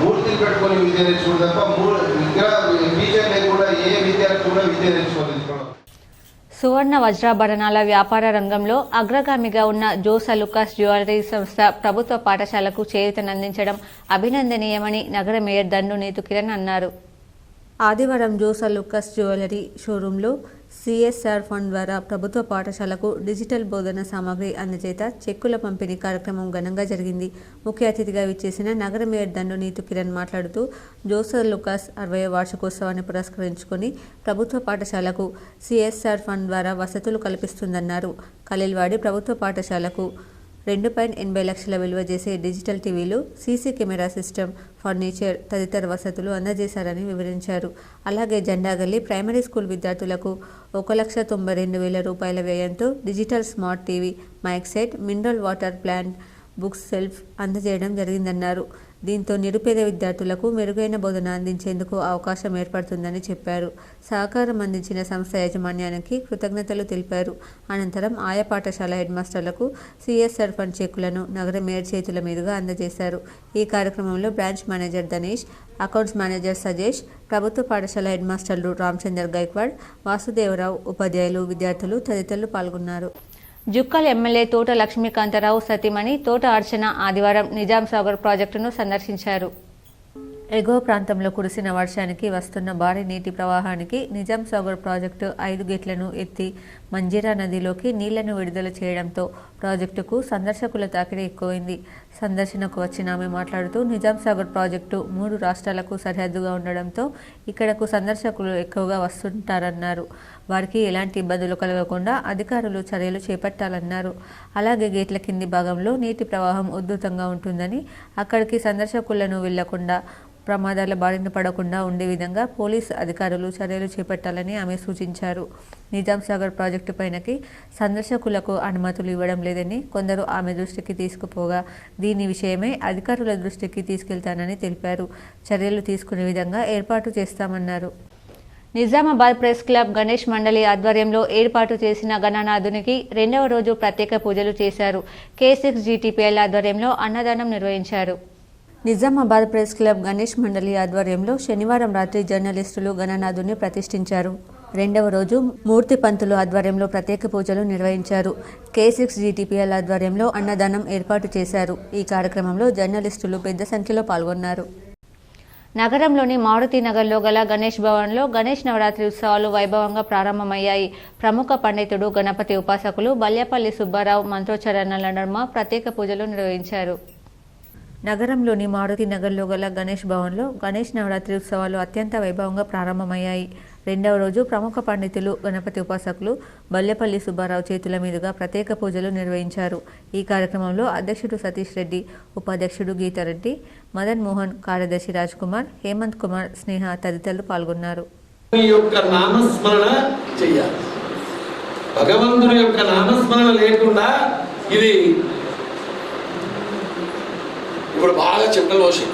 [SPEAKER 6] మూర్తిని పెట్టుకొని విద్య నేర్చుకుంటు తప్ప టీచర్ లేకుండా ఏ విద్యార్థి కూడా విద్య నేర్చుకోలేదు.
[SPEAKER 3] సువర్ణ వజ్రాభరణాల వ్యాపార రంగంలో అగ్రగామిగా ఉన్న జోసా లుకాస్ జ్యువెలరీ సంస్థ ప్రభుత్వ పాఠశాలకు చేయూతనందించడం అభినందనీయమని నగర మేయర్ దండు నీతు కిరణ్ అన్నారు. ఆదివారం జోసా లుకాస్ జ్యువెలరీ షోరూంలో సిఎస్ఆర్ ఫండ్ ద్వారా ప్రభుత్వ పాఠశాలకు డిజిటల్ బోధన సామాగ్రి అందజేత చెక్కుల పంపిణీ కార్యక్రమం ఘనంగా జరిగింది. ముఖ్య అతిథిగా విచ్చేసిన నగర మేయర్ దండు నీతు కిరణ్ మాట్లాడుతూ జోసా లుకాస్ 60వ వార్షికోత్సవాన్ని పురస్కరించుకొని ప్రభుత్వ పాఠశాలకు సిఎస్ఆర్ ఫండ్ ద్వారా వసతులు కల్పిస్తుందన్నారు. ఖలీల్వాడి ప్రభుత్వ పాఠశాలకు 2.80 లక్షల విలువ చేసే డిజిటల్ టీవీలు, సీసీ కెమెరా సిస్టమ్, ఫర్నిచర్ తదితర వసతులు అందజేశారని వివరించారు. అలాగే జెండాగల్లి ప్రైమరీ స్కూల్ విద్యార్థులకు 1,92,000 రూపాయల వ్యయంతో digital smart TV, mic set, mineral water plant, books shelf అందజేయడం జరిగిందన్నారు. దీంతో నిరుపేద విద్యార్థులకు మెరుగైన బోధన అందించేందుకు అవకాశం ఏర్పడుతుందని చెప్పారు. సహకారం అందించిన సంస్థ యాజమాన్యానికి కృతజ్ఞతలు తెలిపారు. అనంతరం ఆయా పాఠశాల హెడ్ మాస్టర్లకు సిఎస్ఆర్ ఫండ్ చెక్కులను నగర మేయర్ చేతుల మీదుగా అందజేశారు. ఈ కార్యక్రమంలో branch manager Dhanesh, accounts manager Sajesh, ప్రభుత్వ పాఠశాల హెడ్ మాస్టర్లు రామచందర్ గైక్వాడ్, వాసుదేవరావు, ఉపాధ్యాయులు, విద్యార్థులు తదితరులు పాల్గొన్నారు. జుక్కల్ ఎమ్మెల్యే తోట లక్ష్మీకాంతరావు సతీమణి తోట అర్చన ఆదివారం నిజాం సాగర్ ప్రాజెక్టును సందర్శించారు. ఎగువ ప్రాంతంలో కురిసిన వర్షానికి వస్తున్న భారీ నీటి ప్రవాహానికి నిజాం సాగర్ ప్రాజెక్టు 5 గేట్లను ఎత్తి మంజీరా నదిలోకి నీళ్లను విడుదల చేయడంతో ప్రాజెక్టుకు సందర్శకుల తాకిడి ఎక్కువైంది. సందర్శనకు వచ్చిన ఆమె మాట్లాడుతూ నిజాం సాగర్ ప్రాజెక్టు 3 రాష్ట్రాలకు సరిహద్దుగా ఉండడంతో ఇక్కడకు సందర్శకులు ఎక్కువగా వస్తుంటారన్నారు. వారికి ఎలాంటి ఇబ్బందులు కలగకుండా అధికారులు చర్యలు చేపట్టాలన్నారు. అలాగే గేట్ల కింది భాగంలో నీటి ప్రవాహం ఉధృతంగా ఉంటుందని అక్కడికి సందర్శకులను వెళ్లకుండా ప్రమాదాల బారిన పడకుండా ఉండే విధంగా పోలీసు అధికారులు చర్యలు చేపట్టాలని ఆమె సూచించారు. నిజాం సాగర్ ప్రాజెక్టు పైనకి సందర్శకులకు అనుమతులు ఇవ్వడం లేదని కొందరు ఆమె దృష్టికి తీసుకుపోగా దీని విషయమై అధికారుల దృష్టికి తీసుకెళ్తానని తెలిపారు. చర్యలు తీసుకునే విధంగా ఏర్పాటు చేస్తామన్నారు. నిజామాబాద్ ప్రెస్ క్లబ్ గణేష్ మండలి ఆధ్వర్యంలో ఏర్పాటు చేసిన గణనాథునికి 2వ రోజు ప్రత్యేక పూజలు చేశారు. K6 GTPL ఆధ్వర్యంలో అన్నదానం నిర్వహించారు. నిజామాబాద్ ప్రెస్ క్లబ్ గణేష్ మండలి ఆధ్వర్యంలో శనివారం రాత్రి జర్నలిస్టులు గణనాథుని ప్రతిష్ఠించారు. 2వ రోజు మూర్తి పంతులు ఆధ్వర్యంలో ప్రత్యేక పూజలు నిర్వహించారు. K6 GTPL ఆధ్వర్యంలో అన్నదానం ఏర్పాటు చేశారు. ఈ కార్యక్రమంలో జర్నలిస్టులు పెద్ద సంఖ్యలో పాల్గొన్నారు. నగరంలోని మారుతినగర్లో గల గణేష్ భవన్లో గణేష్ నవరాత్రి ఉత్సవాలు వైభవంగా ప్రారంభమయ్యాయి. ప్రముఖ పండితుడు, గణపతి ఉపాసకులు బల్యపల్లి సుబ్బారావు మంత్రోచ్చరణల నడుమ ప్రత్యేక పూజలు నిర్వహించారు. నగరంలోని మారుతినగర్లో గల గణేష్ భవన్లో గణేష్ నవరాత్రి ఉత్సవాలు అత్యంత వైభవంగా ప్రారంభమయ్యాయి. 2వ రోజు ప్రముఖ పండితులు, గణపతి ఉపాసకులు బల్యపల్లి సుబ్బారావు చేతుల మీదుగా ప్రత్యేక పూజలు నిర్వహించారు. ఈ కార్యక్రమంలో అధ్యక్షుడు సతీష్ రెడ్డి, ఉపాధ్యక్షుడు గీతారెడ్డి, మదన్ మోహన్, కార్యదర్శి రాజ్ కుమార్, హేమంత్ కుమార్, స్నేహ తదితరులు పాల్గొన్నారు.
[SPEAKER 7] భగవంతుని యొక్క నామస్మరణ లేకుండా ఇది ఇప్పుడు బాగా చెక్కలు పోసి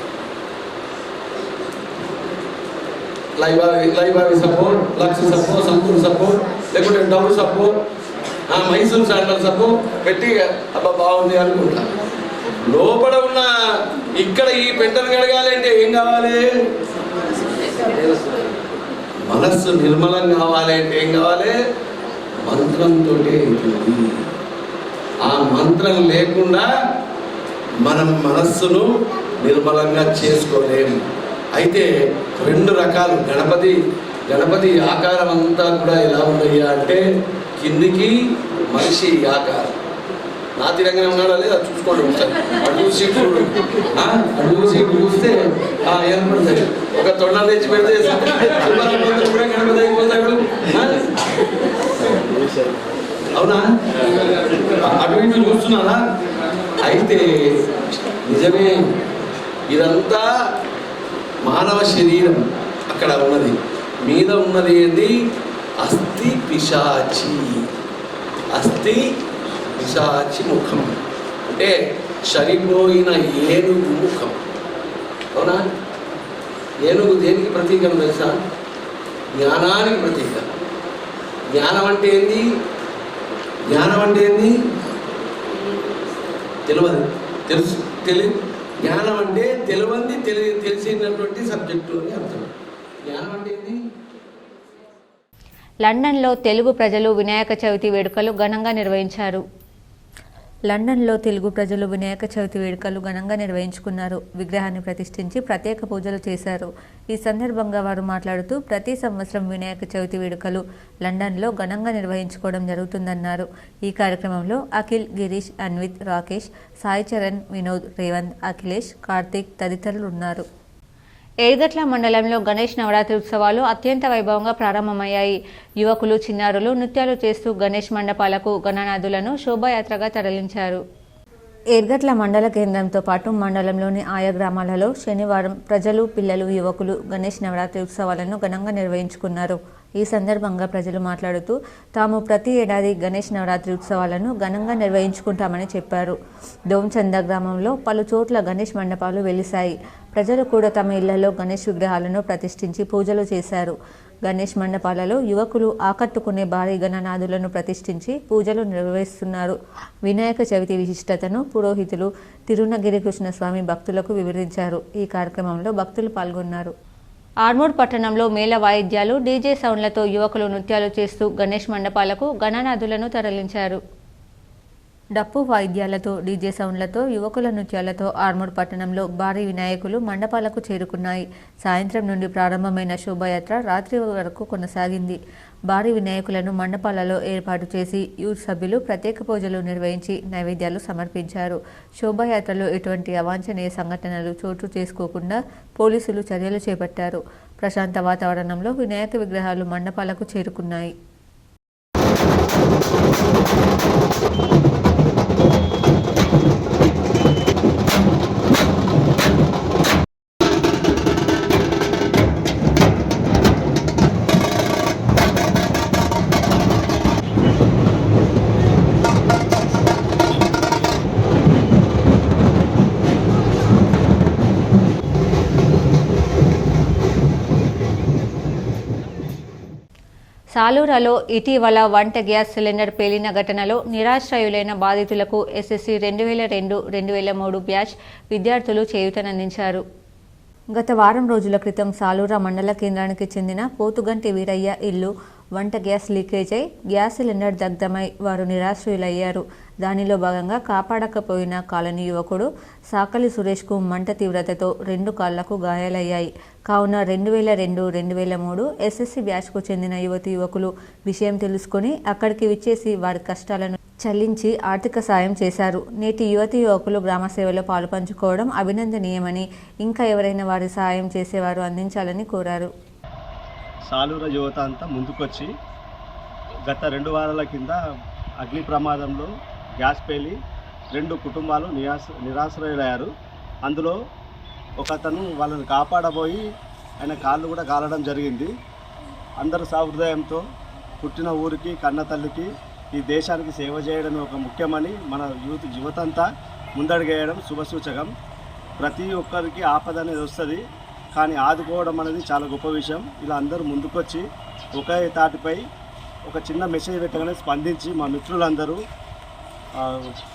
[SPEAKER 7] లైబావి సబ్బు, లక్స్ సబ్బు, సంతూర్ సబ్బు, లేకుంటే డబ్బు సబ్బు, మైసూర్ శాండల్ సబ్బు పెట్టి అబ్బా బాగుంది అనుకుంటా. లోపల ఉన్న ఇక్కడ ఈ పెంటను కడగాలంటే ఏం కావాలి? మనస్సు నిర్మలం కావాలి అంటే ఏం కావాలి? మంత్రంతో అవుతుంది. ఆ మంత్రం లేకుండా మనం మనస్సును నిర్మలంగా చేసుకోలేము. అయితే 2 రకాలు గణపతి ఆకారం అంతా కూడా ఎలా ఉన్నాయా అంటే కిందికి మనిషి ఆకారం. నా తిరంగానే ఉన్నాడా లేదా చూసుకోండి ఒకసారి. అడుగు సీటు చూస్తే ఏర్పడతాయి. ఒక తొండ తెచ్చి పెడితే కూడా గణపతి అయిపోతాడు. అవునా? అటు ఇటు చూస్తున్నారా? అయితే నిజమే, ఇదంతా మానవ శరీరం అక్కడ ఉన్నది. మీద ఉన్నది ఏంది? అస్థి పిశాచి ముఖం అంటే చనిపోయిన ఏనుగు ముఖం. అవునా? ఏనుగు దేనికి ప్రతీకం తెలుసా? జ్ఞానానికి ప్రతీక. జ్ఞానం అంటే ఏంది? జ్ఞానం అంటే తెలిసినటువంటి సబ్జెక్టు అని అర్థం. జ్ఞానం అంటే ఏంది?
[SPEAKER 1] లండన్లో తెలుగు ప్రజలు వినాయక చవితి వేడుకలు ఘనంగా నిర్వహించారు. విగ్రహాన్ని ప్రతిష్ఠించి ప్రత్యేక పూజలు చేశారు. ఈ సందర్భంగా వారు మాట్లాడుతూ ప్రతి సంవత్సరం వినాయక చవితి వేడుకలు లండన్లో ఘనంగా నిర్వహించుకోవడం జరుగుతుందన్నారు. ఈ కార్యక్రమంలో అఖిల్, గిరీష్, అన్విత్, రాకేష్, సాయి చరణ్, వినోద్, రేవంత్, అఖిలేష్, కార్తీక్ తదితరులు ఉన్నారు. ఏర్గట్ల మండలంలో గణేష్ నవరాత్రి ఉత్సవాలు అత్యంత వైభవంగా ప్రారంభమయ్యాయి. యువకులు, చిన్నారులు నృత్యాలు చేస్తూ గణేష్ మండపాలకు గణనాథులను శోభాయాత్రగా తరలించారు. ఏర్గట్ల మండల కేంద్రంతో పాటు మండలంలోని ఆయా గ్రామాలలో శనివారం ప్రజలు, పిల్లలు, యువకులు గణేష్ నవరాత్రి ఉత్సవాలను ఘనంగా నిర్వహించుకున్నారు. ఈ సందర్భంగా ప్రజలు మాట్లాడుతూ తాము ప్రతి ఏడాది గణేష్ నవరాత్రి ఉత్సవాలను ఘనంగా నిర్వహించుకుంటామని చెప్పారు. దోంచంద గ్రామంలో పలు చోట్ల గణేష్ మండపాలు వెలిశాయి. ప్రజలు కూడా తమ ఇళ్లలో గణేష్ విగ్రహాలను ప్రతిష్ఠించి పూజలు చేశారు. గణేష్ మండపాలలో యువకులు ఆకట్టుకునే భారీ గణనాథులను ప్రతిష్ఠించి పూజలు నిర్వహిస్తున్నారు. వినాయక చవితి విశిష్టతను పురోహితులు తిరునగిరి కృష్ణస్వామి భక్తులకు వివరించారు. ఈ కార్యక్రమంలో భక్తులు పాల్గొన్నారు. ఆర్మూర్ పట్టణంలో మేళ వాయిద్యాలు, డీజే సౌండ్లతో యువకులు నృత్యాలు చేస్తూ గణేష్ మండపాలకు గణనాథులను తరలించారు. డప్పు వాయిద్యాలతో, డీజే సౌండ్లతో, యువకుల నృత్యాలతో ఆర్మూర్ పట్టణంలో భారీ వినాయకులు మండపాలకు చేరుకున్నాయి. సాయంత్రం నుండి ప్రారంభమైన శోభాయాత్ర రాత్రి వరకు కొనసాగింది. భారీ వినాయకులను మండపాలలో ఏర్పాటు చేసి యూత్ సభ్యులు ప్రత్యేక పూజలు నిర్వహించి నైవేద్యాలు సమర్పించారు. శోభాయాత్రలో ఎటువంటి అవాంఛనీయ సంఘటనలు చోటు చేసుకోకుండా పోలీసులు చర్యలు చేపట్టారు. ప్రశాంత వాతావరణంలో వినాయక విగ్రహాలు మండపాలకు చేరుకున్నాయి. సాలూరులో ఇటీవల వంట గ్యాస్ సిలిండర్ పేలిన ఘటనలో నిరాశ్రయులైన బాధితులకు ఎస్ఎస్సి 2002-2003 బ్యాచ్ విద్యార్థులు చేయూతనందించారు. గత వారం రోజుల క్రితం సాలూరు మండల కేంద్రానికి చెందిన పోతుగంటి వీరయ్య ఇల్లు వంట గ్యాస్ లీకేజ్ అయి గ్యాస్ సిలిండర్ దగ్ధమై వారు నిరాశ్రయులయ్యారు. దానిలో భాగంగా కాపాడకపోయిన కాలనీ యువకుడు సాకలి సురేష్కు మంట తీవ్రతతో 2 కాళ్లకు గాయాలయ్యాయి. కావున 2002-2003 ఎస్ఎస్సి బ్యాచ్కు చెందిన యువకులు విషయం తెలుసుకుని అక్కడికి విచ్చేసి వారి కష్టాలను చెల్లించి ఆర్థిక సాయం చేశారు. నేటి యువకులు గ్రామ సేవలో పాలు పంచుకోవడం అభినందనీయమని, ఇంకా ఎవరైనా వారి సాయం చేసేవారు అందించాలని కోరారు.
[SPEAKER 8] సాలూరు యువత అంతా ముందుకొచ్చి గత 2 వారాల కింద అగ్ని ప్రమాదంలో గ్యాస్ పేలి 2 కుటుంబాలు నిరాశ్రయులయ్యారు. అందులో ఒకతను వాళ్ళని కాపాడబోయి ఆయన కాళ్ళు కూడా కాలడం జరిగింది. అందరూ సహృదయంతో పుట్టిన ఊరికి, కన్న తల్లికి, ఈ దేశానికి సేవ చేయడం ఒక ముఖ్యమని మన యువత అంతా ముందడుగేయడం శుభసూచకం. ప్రతి ఒక్కరికి ఆపద అనేది వస్తుంది, కానీ ఆదుకోవడం అనేది చాలా గొప్ప విషయం. ఇలా అందరూ ముందుకొచ్చి ఒకే తాటిపై ఒక చిన్న మెసేజ్ పెట్టగానే స్పందించి మా మిత్రులందరూ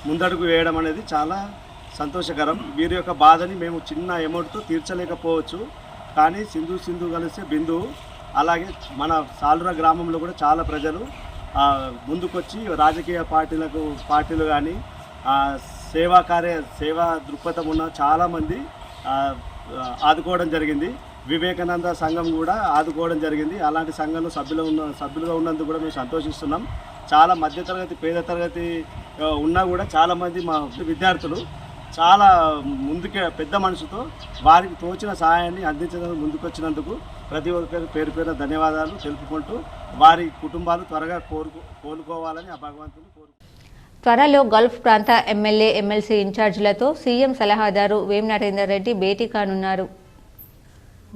[SPEAKER 8] ముందడుగు వేయడం అనేది చాలా సంతోషకరం. వీరి యొక్క బాధని మేము చిన్న అమౌంట్తో తీర్చలేకపోవచ్చు, కానీ సింధు కలిస్తే బిందు. అలాగే మన సాలూర గ్రామంలో కూడా చాలా ప్రజలు ముందుకొచ్చి రాజకీయ పార్టీలు కానీ సేవా దృక్పథం ఉన్న చాలామంది ఆదుకోవడం జరిగింది. వివేకానంద సంఘం కూడా ఆదుకోవడం జరిగింది. అలాంటి సంఘంలో సభ్యులుగా ఉన్నందుకు కూడా మేము సంతోషిస్తున్నాం. చాలా మధ్యతరగతి పేద తరగతి ఉన్నా కూడా చాలామంది మా విద్యార్థులు చాలా ముందుకే పెద్ద మనసుతో వారికి తోచిన సహాయాన్ని అందించడానికి ముందుకొచ్చినందుకు ప్రతి ఒక్కరి పేరు పేరున ధన్యవాదాలు తెలుపుకుంటూ వారి కుటుంబాలు త్వరగా కోలుకోవాలని ఆ భగవంతుని
[SPEAKER 3] త్వరలో గల్ఫ్ ప్రాంత ఎమ్మెల్యే ఎమ్మెల్సీ ఇన్ఛార్జీలతో సీఎం సలహాదారు వేం నరేందర్ రెడ్డి భేటీ కానున్నారు.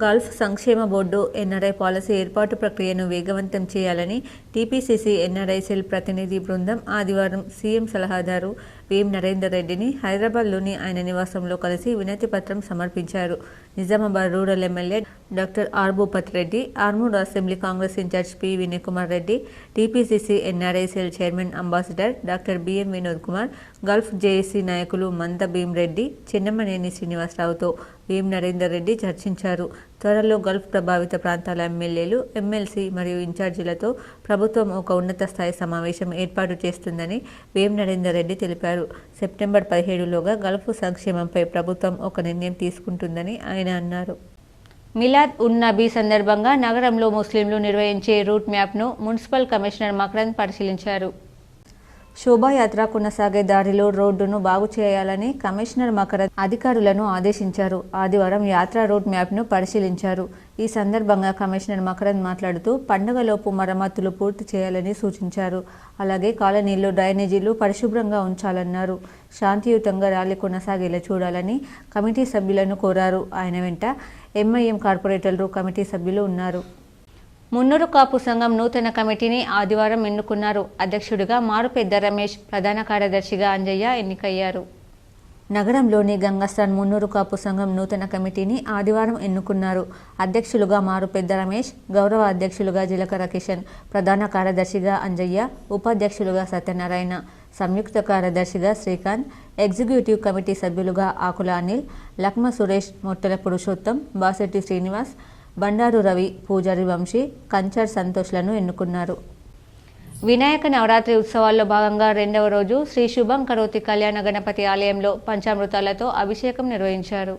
[SPEAKER 3] గల్ఫ్ సంక్షేమ బోర్డు ఎన్ఆర్ఐ పాలసీ ఏర్పాటు ప్రక్రియను వేగవంతం చేయాలని టీపీసీసీ ఎన్ఆర్ఐ సెల్ ప్రతినిధి బృందం ఆదివారం సీఎం సలహాదారు వేం నరేందర్ రెడ్డిని హైదరాబాద్లోని ఆయన నివాసంలో కలిసి వినతి పత్రం సమర్పించారు. Nizamabad rural MLA doctor R Bhupath Reddy, Armoor assembly Congress incharge P Vinay Kumar Reddy, TPCC NRI cell chairman ambassador doctor BM Vinod Kumar, Gulf JAC నాయకులు మంద భీమ్రెడ్డి, చెన్నమనేని శ్రీనివాసరావుతో వేం నరేందర్ రెడ్డి చర్చించారు. త్వరలో గల్ఫ్ ప్రభావిత ప్రాంతాల ఎమ్మెల్యేలు, ఎమ్మెల్సీ మరియు ఇన్ఛార్జీలతో ప్రభుత్వం ఒక ఉన్నత స్థాయి సమావేశం ఏర్పాటు చేస్తుందని వేం నరేందర్ రెడ్డి తెలిపారు. సెప్టెంబర్ 17లోగా గల్ఫ్ సంక్షేమంపై ప్రభుత్వం ఒక నిర్ణయం తీసుకుంటుందని ఆయన అన్నారు. మిలాద్ ఉన్ నబీ సందర్భంగా నగరంలో ముస్లింలు నిర్వహించే రూట్ మ్యాప్ను మున్సిపల్ కమిషనర్ మక్రన్ పరిశీలించారు. శోభాయాత్ర కొనసాగే దారిలో రోడ్డును బాగు చేయాలని కమిషనర్ మకరద్ అధికారులను ఆదేశించారు. ఆదివారం యాత్ర రూట్ మ్యాప్ను పరిశీలించారు. ఈ సందర్భంగా కమిషనర్ మకరద్ మాట్లాడుతూ పండుగలోపు మరమ్మతులు పూర్తి చేయాలని సూచించారు. అలాగే కాలనీల్లో డ్రైనేజీలు పరిశుభ్రంగా ఉంచాలన్నారు. శాంతియుతంగా ర్యాలీ కొనసాగేలా చూడాలని కమిటీ సభ్యులను కోరారు. ఆయన వెంట ఎంఐఎం కార్పొరేటర్లు కమిటీ సభ్యులు ఉన్నారు. మున్నూరు కాపు సంఘం నూతన కమిటీని ఆదివారం ఎన్నుకున్నారు. అధ్యక్షుడిగా మారుపెద్ద రమేష్, ప్రధాన కార్యదర్శిగా అంజయ్య ఎన్నికయ్యారు. నగరంలోని గంగస్థాన్ మున్నూరు కాపు సంఘం నూతన కమిటీని ఆదివారం ఎన్నుకున్నారు. అధ్యక్షులుగా మారుపెద్ద రమేష్, గౌరవ అధ్యక్షులుగా జిలకర కిషన్, ప్రధాన కార్యదర్శిగా అంజయ్య, ఉపాధ్యక్షులుగా సత్యనారాయణ, సంయుక్త కార్యదర్శిగా శ్రీకాంత్, ఎగ్జిక్యూటివ్ కమిటీ సభ్యులుగా ఆకుల అనిల్, లక్మ సురేష్, మొట్టెల పురుషోత్తం, బాసెట్టి శ్రీనివాస్, బండారు రవి, పూజారి వంశీ, కంచర్ సంతోష్లను ఎన్నుకున్నారు. వినాయక నవరాత్రి ఉత్సవాల్లో భాగంగా 2వ రోజు శ్రీ శుభం కరోతి కళ్యాణ గణపతి ఆలయంలో పంచామృతాలతో అభిషేకం నిర్వహించారు.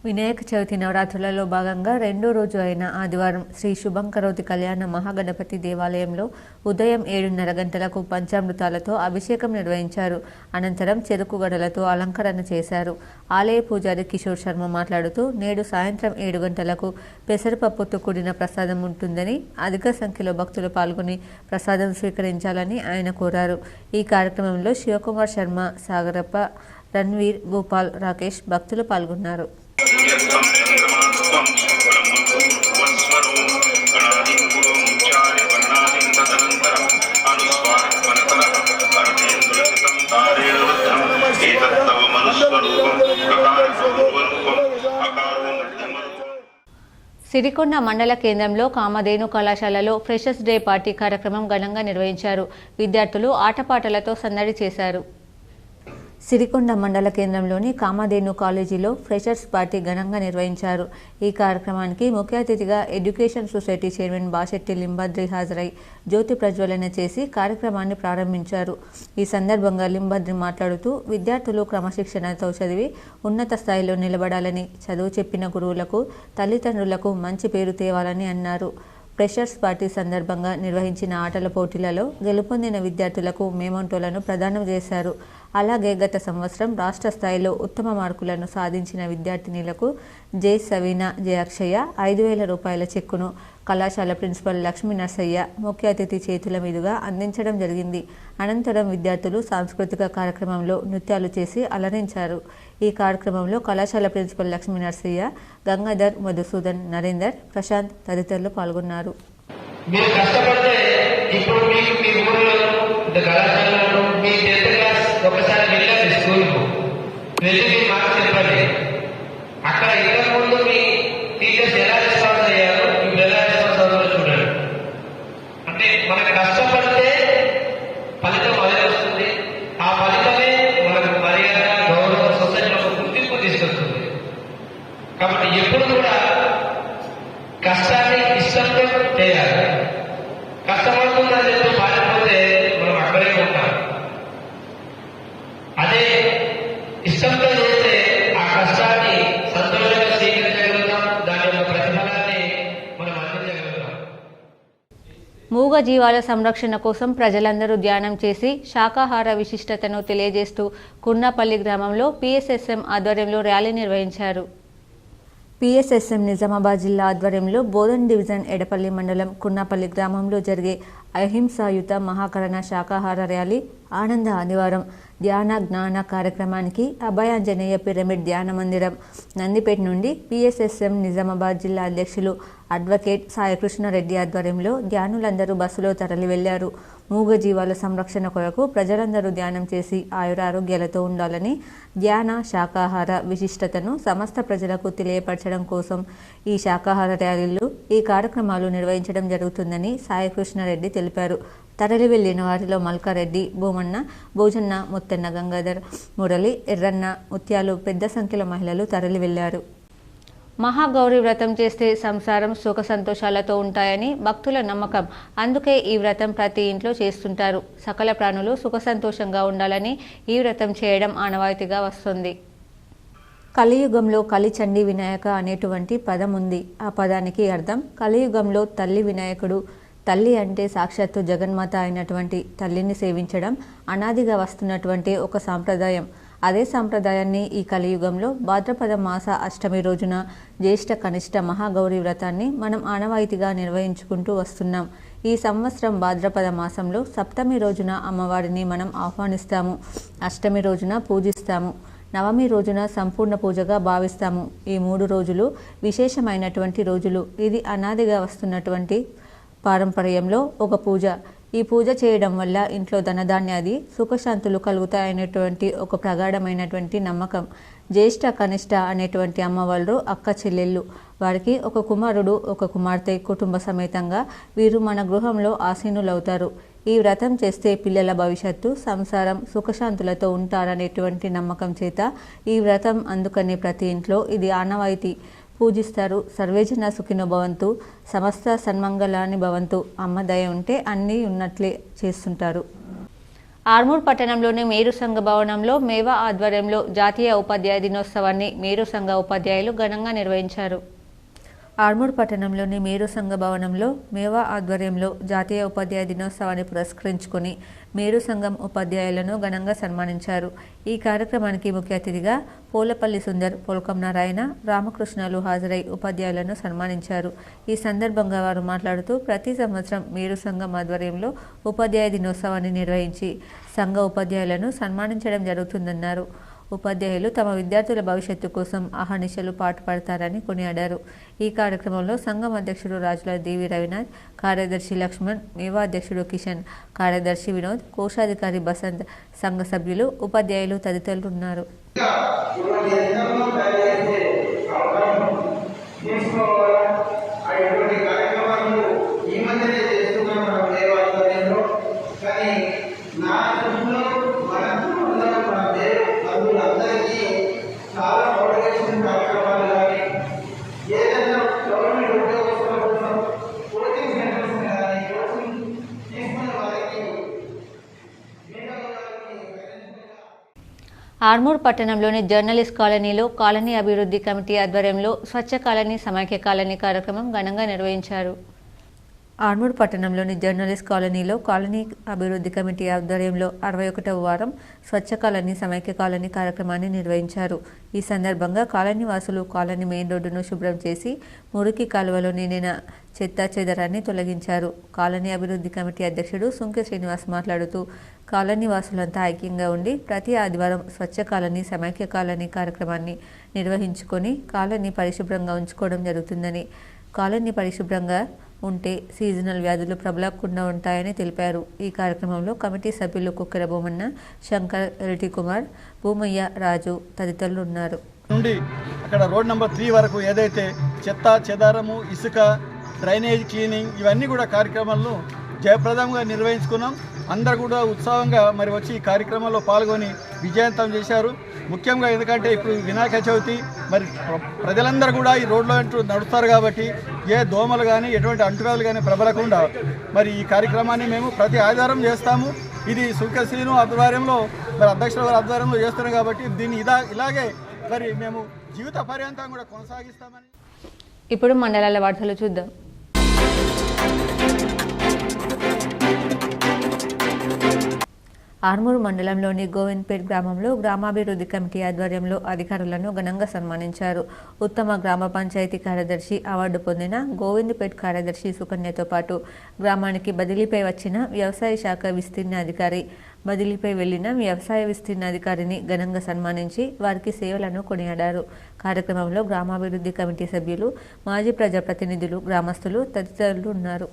[SPEAKER 3] వినాయక చవితి నవరాత్రులలో భాగంగా 2వ రోజు అయిన ఆదివారం శ్రీ శుభం కరోతి కళ్యాణ మహాగణపతి దేవాలయంలో ఉదయం 7:30 గంటలకు పంచామృతాలతో అభిషేకం నిర్వహించారు. అనంతరం చెరుకు గడలతో అలంకరణ చేశారు. ఆలయ పూజారి కిషోర్ శర్మ మాట్లాడుతూ నేడు సాయంత్రం 7 గంటలకు పెసరపప్పుతో కూడిన ప్రసాదం ఉంటుందని, అధిక సంఖ్యలో భక్తులు పాల్గొని ప్రసాదం స్వీకరించాలని ఆయన కోరారు. ఈ కార్యక్రమంలో శివకుమార్ శర్మ, సాగరప్ప, రణ్వీర్, గోపాల్, రాకేష్ భక్తులు పాల్గొన్నారు. సిరికొండ మండల కేంద్రంలో కామధేను కళాశాలలో ఫ్రెషర్స్ డే పార్టీ కార్యక్రమం ఘనంగా నిర్వహించారు. విద్యార్థులు ఆటపాటలతో సందడి చేశారు. సిరికొండ మండల కేంద్రంలోని కామధేను కాలేజీలో ఫ్రెషర్స్ పార్టీ ఘనంగా నిర్వహించారు. ఈ కార్యక్రమానికి ముఖ్య అతిథిగా education society chairman Basetti Limbadri హాజరై జ్యోతి ప్రజ్వలన చేసి కార్యక్రమాన్ని ప్రారంభించారు. ఈ సందర్భంగా లింబాద్రి మాట్లాడుతూ విద్యార్థులు క్రమశిక్షణతో చదివి ఉన్నత స్థాయిలో నిలబడాలని, చదువు చెప్పిన గురువులకు, తల్లిదండ్రులకు మంచి పేరు తేవాలని అన్నారు. ఫ్రెషర్స్ పార్టీ సందర్భంగా నిర్వహించిన ఆటల పోటీలలో గెలుపొందిన విద్యార్థులకు మేమంటోలను ప్రదానం చేశారు. అలాగే గత సంవత్సరం రాష్ట్ర స్థాయిలో ఉత్తమ మార్కులను సాధించిన విద్యార్థినిలకు జె సవీనా, జె అక్షయ 5,000 రూపాయల చెక్కును కళాశాల ప్రిన్సిపల్ లక్ష్మీ నర్సయ్య ముఖ్య అతిథి చేతుల మీదుగా అందించడం జరిగింది. అనంతరం విద్యార్థులు సాంస్కృతిక కార్యక్రమంలో నృత్యాలు చేసి అలరించారు. ఈ కార్యక్రమంలో కళాశాల ప్రిన్సిపల్ లక్ష్మీ నర్సయ్య, గంగాధర్, మధుసూదన్, నరేందర్, ప్రశాంత్ తదితరులు పాల్గొన్నారు.
[SPEAKER 9] ఒకసారి వెళ్ళండి స్కూల్కు, వెళ్ళి మీ మాట చెప్పండి. అక్కడ ఇంతకుముందు మీ టీచర్స్ ఎలా రెస్పాన్స్ అయ్యారో ఇప్పుడు ఎలా రెస్పాన్స్ అవుతారో చూడండి. అంటే మనం కష్టపడితే ఫలితం అదే వస్తుంది. ఆ ఫలితమే మనకు మర్యాద, గౌరవం కాబట్టి ఎప్పుడు కూడా కష్టాన్ని ఇష్టంతో చేయాలి. కష్టపడుతుందని చెప్పి పారిపోతే మనం అక్కడే ఉంటాం. అదే ఇష్టంతో చేస్తే ఆ కష్టాన్ని సంతోషంగా స్వీకరించగలుగుతాం, దాని యొక్క ప్రతిఫలాన్ని మనం అందించగలుగుతాం.
[SPEAKER 3] మూగ జీవాల సంరక్షణ కోసం ప్రజలందరూ ధ్యానం చేసి శాకాహార విశిష్టతను తెలియజేస్తూ కుర్నాపల్లి గ్రామంలో పిఎస్ఎస్ఎం ఆధ్వర్యంలో ర్యాలీ నిర్వహించారు. పిఎస్ఎస్ఎం నిజామాబాద్ జిల్లా ఆధ్వర్యంలో బోధన్ డివిజన్ ఎడపల్లి మండలం కుర్నాపల్లి గ్రామంలో జరిగే అహింసాయుత మహాకరణ శాకాహార ర్యాలీ ఆనంద ఆదివారం ధ్యాన జ్ఞాన కార్యక్రమానికి అభయాంజనేయ పిరమిడ్ ధ్యాన మందిరం నందిపేట నుండి పిఎస్ఎస్ఎం నిజామాబాద్ జిల్లా అధ్యక్షులు అడ్వకేట్ సాయికృష్ణారెడ్డి ఆధ్వర్యంలో ధ్యానులందరూ బస్సులో తరలి వెళ్లారు. మూగజీవాల సంరక్షణ కొరకు ప్రజలందరూ ధ్యానం చేసి ఆయురారోగ్యాలతో ఉండాలని, ధ్యాన శాకాహార విశిష్టతను సమస్త ప్రజలకు తెలియపరచడం కోసం ఈ శాకాహార ర్యాలీలు ఈ కార్యక్రమాలు నిర్వహించడం జరుగుతుందని సాయికృష్ణారెడ్డి తెలిపారు. తరలి వెళ్లిన వారిలో మల్కారెడ్డి, భూమన్న, భోజన్న, ముత్తన్న, గంగాధర్, మురళి, ఎర్రన్న, ముత్యాలు పెద్ద సంఖ్యలో మహిళలు తరలి వెళ్లారు. మహాగౌరి వ్రతం చేస్తే సంసారం సుఖ సంతోషాలతో ఉంటాయని భక్తుల నమ్మకం. అందుకే ఈ వ్రతం ప్రతి ఇంట్లో చేస్తుంటారు. సకల ప్రాణులు సుఖ సంతోషంగా ఉండాలని ఈ వ్రతం చేయడం ఆనవాయితీగా వస్తుంది. కలియుగంలో కలిచండి వినాయక అనేటువంటి పదం ఉంది. ఆ పదానికి అర్థం కలియుగంలో తల్లి వినాయకుడు. తల్లి అంటే సాక్షాత్తు జగన్మాత అయినటువంటి తల్లిని సేవించడం అనాదిగా వస్తున్నటువంటి ఒక సాంప్రదాయం. అదే సాంప్రదాయాన్ని ఈ కలియుగంలో భాద్రపద మాస అష్టమి రోజున జ్యేష్ఠ కనిష్ట మహాగౌరి వ్రతాన్ని మనం ఆనవాయితీగా నిర్వహించుకుంటూ వస్తున్నాం. ఈ సంవత్సరం భాద్రపద మాసంలో సప్తమి రోజున అమ్మవారిని మనం ఆహ్వానిస్తాము, అష్టమి రోజున పూజిస్తాము, నవమి రోజున సంపూర్ణ పూజగా భావిస్తాము. ఈ 3 రోజులు విశేషమైనటువంటి రోజులు. ఇది అనాదిగా వస్తున్నటువంటి పారంపర్యంలో ఒక పూజ. ఈ పూజ చేయడం వల్ల ఇంట్లో ధనధాన్యాది సుఖశాంతులు కలుగుతాయనేటువంటి ఒక ప్రగాఢమైనటువంటి నమ్మకం. జ్యేష్ఠ కనిష్ట అనేటువంటి అమ్మవాళ్ళు అక్క చెల్లెళ్ళు, వారికి ఒక కుమారుడు ఒక కుమార్తె కుటుంబ సమేతంగా వీరు మన గృహంలో ఆసీనులవుతారు. ఈ వ్రతం చేస్తే పిల్లల భవిష్యత్తు సంసారం సుఖశాంతులతో ఉంటారనేటువంటి నమ్మకం చేత ఈ వ్రతం అందుకని ప్రతి ఇంట్లో ఇది ఆనవాయితీ పూజిస్తారు. సర్వేజన సుఖినో భవంతు, సమస్త సన్మంగళాన్ని భవంతు. అమ్మ దయ ఉంటే అన్నీ ఉన్నట్లే చేస్తుంటారు. ఆర్మూర్ పట్టణంలోని మేరు సంఘ భవనంలో మేవా ఆధ్వర్యంలో జాతీయ ఉపాధ్యాయ దినోత్సవాన్ని మేరు సంఘ ఉపాధ్యాయులు ఘనంగా నిర్వహించారు. ఆర్మూర్ పట్టణంలోని మేరు సంఘ భవనంలో మేవా ఆధ్వర్యంలో జాతీయ ఉపాధ్యాయ దినోత్సవాన్ని పురస్కరించుకొని మేరు సంఘం ఉపాధ్యాయులను ఘనంగా సన్మానించారు. ఈ కార్యక్రమానికి ముఖ్య అతిథిగా పోలపల్లి సుందర్, పొల్కం నారాయణ, రామకృష్ణలు హాజరై ఉపాధ్యాయులను సన్మానించారు. ఈ సందర్భంగా వారు మాట్లాడుతూ ప్రతి సంవత్సరం మేరు సంఘం ఆధ్వర్యంలో ఉపాధ్యాయ దినోత్సవాన్ని నిర్వహించి సంఘ ఉపాధ్యాయులను సన్మానించడం జరుగుతుందన్నారు. ఉపాధ్యాయులు తమ విద్యార్థుల భవిష్యత్తు కోసం అహర్నిశలు పాటుపడతారని కొనియాడారు. ఈ కార్యక్రమంలో సంఘం అధ్యక్షుడు రాజుల దేవి రవినాథ్, కార్యదర్శి లక్ష్మణ్, మేవా అధ్యక్షుడు కిషన్, కార్యదర్శి వినోద్, కోశాధికారి బసంత్, సంఘ సభ్యులు, ఉపాధ్యాయులు తదితరులు ఉన్నారు. ఆర్మూర్ పట్టణంలోని జర్నలిస్ట్ కాలనీలో కాలనీ అభివృద్ధి కమిటీ ఆధ్వర్యంలో స్వచ్ఛ కాలనీ సమైక్య కాలనీ కార్యక్రమం ఘనంగా నిర్వహించారు. ఆర్మూర్ పట్టణంలోని జర్నలిస్ట్ కాలనీలో కాలనీ అభివృద్ధి కమిటీ ఆధ్వర్యంలో 61వ వారం స్వచ్ఛ కాలనీ సమైక్య కాలనీ కార్యక్రమాన్ని నిర్వహించారు. ఈ సందర్భంగా కాలనీ వాసులు కాలనీ మెయిన్ రోడ్డును శుభ్రం చేసి మురికి కాలువలో నిండిన చెత్త చెదరాన్ని తొలగించారు. కాలనీ అభివృద్ధి కమిటీ అధ్యక్షుడు సుంకె శ్రీనివాస్ మాట్లాడుతూ కాలనీ వాసులంతా ఐక్యంగా ఉండి ప్రతి ఆదివారం స్వచ్ఛ కాలనీ సమైక్య కాలనీ కార్యక్రమాన్ని నిర్వహించుకొని కాలనీ పరిశుభ్రంగా ఉంచుకోవడం జరుగుతుందని, కాలనీ పరిశుభ్రంగా ఉంటే సీజనల్ వ్యాధులు ప్రబలకుండా ఉంటాయని తెలిపారు. ఈ కార్యక్రమంలో కమిటీ సభ్యులు కుక్కర భూమన్న, శంకర్, రెడ్డి కుమార్, భూమయ్య, రాజు తదితరులు ఉన్నారు.
[SPEAKER 2] నుండి అక్కడ రోడ్ నెంబర్ 3 వరకు ఏదైతే చెత్త చెదారము, ఇసుక, డ్రైనేజ్ క్లీనింగ్ ఇవన్నీ కూడా కార్యక్రమాలను జయప్రదంగా నిర్వహించుకున్నాం. అందరూ కూడా ఉత్సాహంగా మరి వచ్చి ఈ కార్యక్రమంలో పాల్గొని విజయవంతం చేశారు.
[SPEAKER 10] ముఖ్యంగా ఎందుకంటే ఇప్పుడు వినాయక చవితి మరి ప్రజలందరూ కూడా ఈ రోడ్లో నడుస్తారు కాబట్టి ఏ దోమలు కానీ ఎటువంటి అంటువ్యాధులు కానీ ప్రబలకుండా మరి ఈ కార్యక్రమాన్ని మేము ప్రతి ఆదివారం చేస్తాము. ఇది సుఖశ్రీను ఆధ్వర్యంలో మరి అధ్యక్షుల వారి ఆధ్వర్యంలో చేస్తున్నాం కాబట్టి దీన్ని ఇలాగే మరి మేము జీవిత పర్యంతం కూడా కొనసాగిస్తామని.
[SPEAKER 1] ఇప్పుడు మండలాల వార్తలు చూద్దాం. ఆర్మూరు మండలంలోని గోవింద్పేట్ గ్రామంలో గ్రామాభివృద్ధి కమిటీ ఆధ్వర్యంలో అధికారులను ఘనంగా సన్మానించారు. ఉత్తమ గ్రామ పంచాయతీ కార్యదర్శి అవార్డు పొందిన గోవింద్పేట్ కార్యదర్శి సుకన్యతో పాటు గ్రామానికి బదిలీపై వచ్చిన వ్యవసాయ శాఖ విస్తీర్ణ అధికారి, బదిలీపై వెళ్లిన వ్యవసాయ విస్తీర్ణ అధికారిని ఘనంగా సన్మానించి వారికి సేవలను కొనియాడారు. కార్యక్రమంలో గ్రామాభివృద్ధి కమిటీ సభ్యులు, మాజీ ప్రజాప్రతినిధులు, గ్రామస్తులు తదితరులు ఉన్నారు.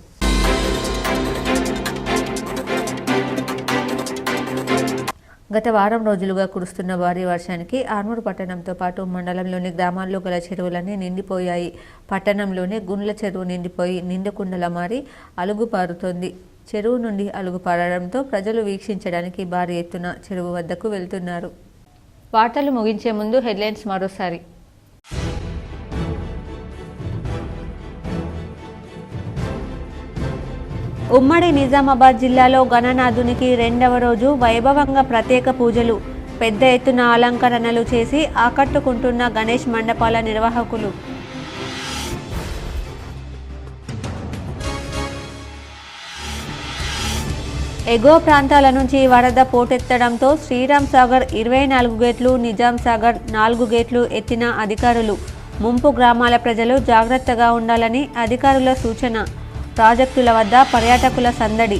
[SPEAKER 1] గత వారం రోజులుగా కురుస్తున్న భారీ వర్షానికి ఆర్మూరు పట్టణంతో పాటు మండలంలోని గ్రామాల్లో గల చెరువులన్నీ నిండిపోయాయి. పట్టణంలోని గుండ్ల చెరువు నిండిపోయి నిండుకుండలా మారి అలుగు పారుతోంది. చెరువు నుండి అలుగు పారడంతో ప్రజలు వీక్షించడానికి భారీ ఎత్తున చెరువు వద్దకు వెళ్తున్నారు. వార్తలు ముగించే ముందు హెడ్లైన్స్ మరోసారి. ఉమ్మడి నిజామాబాద్ జిల్లాలో గణనాథునికి రెండవ రోజు వైభవంగా ప్రత్యేక పూజలు, పెద్ద ఎత్తున అలంకరణలు చేసి ఆకట్టుకుంటున్న గణేష్ మండపాల నిర్వాహకులు. ఎగువ ప్రాంతాల నుంచి వరద పోటెత్తడంతో శ్రీరామ్ సాగర్ 24 గేట్లు, నిజాం సాగర్ 4 గేట్లు ఎత్తిన అధికారులు. ముంపు గ్రామాల ప్రజలు జాగ్రత్తగా ఉండాలని అధికారుల సూచన. ప్రాజెక్టుల వద్ద పర్యాటకుల సందడి.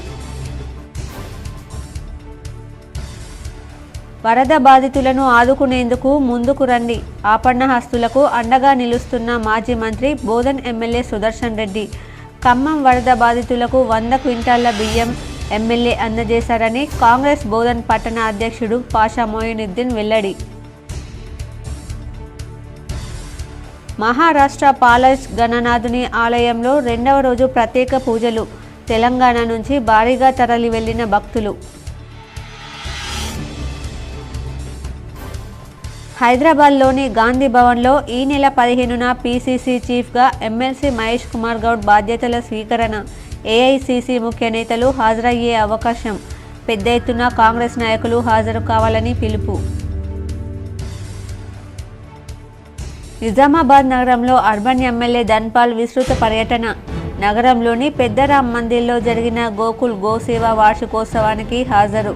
[SPEAKER 1] వరద బాధితులను ఆదుకునేందుకు ముందుకు రండి. ఆపన్నహస్తులకు అండగా నిలుస్తున్న మాజీ మంత్రి బోధన్ ఎమ్మెల్యే సుదర్శన్ రెడ్డి. ఖమ్మం వరద బాధితులకు 100 క్వింటాళ్ల బియ్యం ఎమ్మెల్యే అందజేశారని కాంగ్రెస్ బోధన్ పట్టణ అధ్యక్షుడు పాషా మొయినుద్దీన్ వెల్లడి. మహారాష్ట్ర పాలజ్ గణనాథుని ఆలయంలో రెండవ రోజు ప్రత్యేక పూజలు. తెలంగాణ నుంచి భారీగా తరలి వెళ్లిన భక్తులు. హైదరాబాద్లోని గాంధీ భవన్లో ఈ నెల 15న పీసీసీ చీఫ్గా ఎమ్మెల్సీ మహేష్ కుమార్ గౌడ్ బాధ్యతల స్వీకరణ. ఏఐసీసీ ముఖ్య నేతలు హాజరయ్యే అవకాశం. పెద్ద ఎత్తున కాంగ్రెస్ నాయకులు హాజరు కావాలని పిలుపు. నిజామాబాద్ నగరంలో అర్బన్ ఎమ్మెల్యే ధన్పాల్ విస్తృత పర్యటన. నగరంలోని పెద్దరామ్ మందిర్లో జరిగిన గోకుల్ గోసేవ వార్షికోత్సవానికి హాజరు.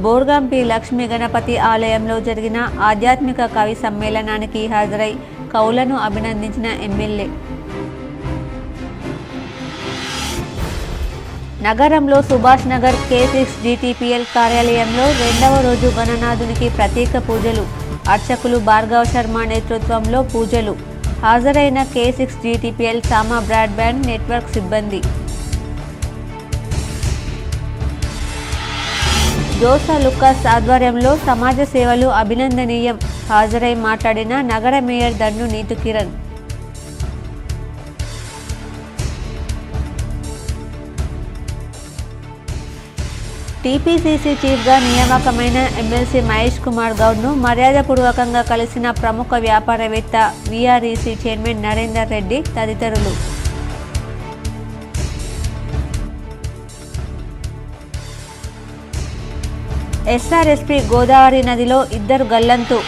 [SPEAKER 1] బోర్గంపి లక్ష్మీ గణపతి ఆలయంలో జరిగిన ఆధ్యాత్మిక కవి సమ్మేళనానికి హాజరై కవులను అభినందించిన ఎమ్మెల్యే. నగరంలో సుభాష్ నగర్ K6 GTPL కార్యాలయంలో రెండవ రోజు గణనాథునికి ప్రత్యేక పూజలు. అర్చకులు భార్గవ్ శర్మ నేతృత్వంలో పూజలు. హాజరైన K6 GTPL సామా బ్రాడ్బ్యాండ్ నెట్వర్క్ సిబ్బంది. జోసా లుకాస్ ఆధ్వర్యంలో సమాజ సేవలు అభినందనీయం. హాజరై మాట్లాడిన నగర మేయర్ దండు నీతు కిరణ్. టీపీసీసీ చీఫ్గా నియామకమైన ఎమ్మెల్సీ మహేష్ కుమార్ గౌడ్ను మర్యాదపూర్వకంగా కలిసిన ప్రముఖ వ్యాపారవేత్త, వీఆర్ఈసీ చైర్మన్ నరేందర్ రెడ్డి తదితరులు. ఎస్ఆర్ఎస్పీ గోదావరి నదిలో 2 గల్లంతు.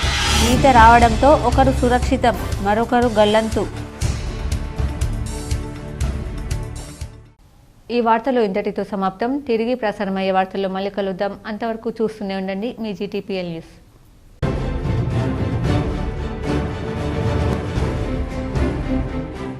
[SPEAKER 1] ఈత రావడంతో ఒకరు సురక్షితం, మరొకరు గల్లంతు. ఈ వార్తలు ఇంతటితో సమాప్తం. తిరిగి ప్రసారమయ్యే వార్తల్లో మళ్ళీ కలుద్దాం. అంతవరకు చూస్తూనే ఉండండి మీ GTPL న్యూస్.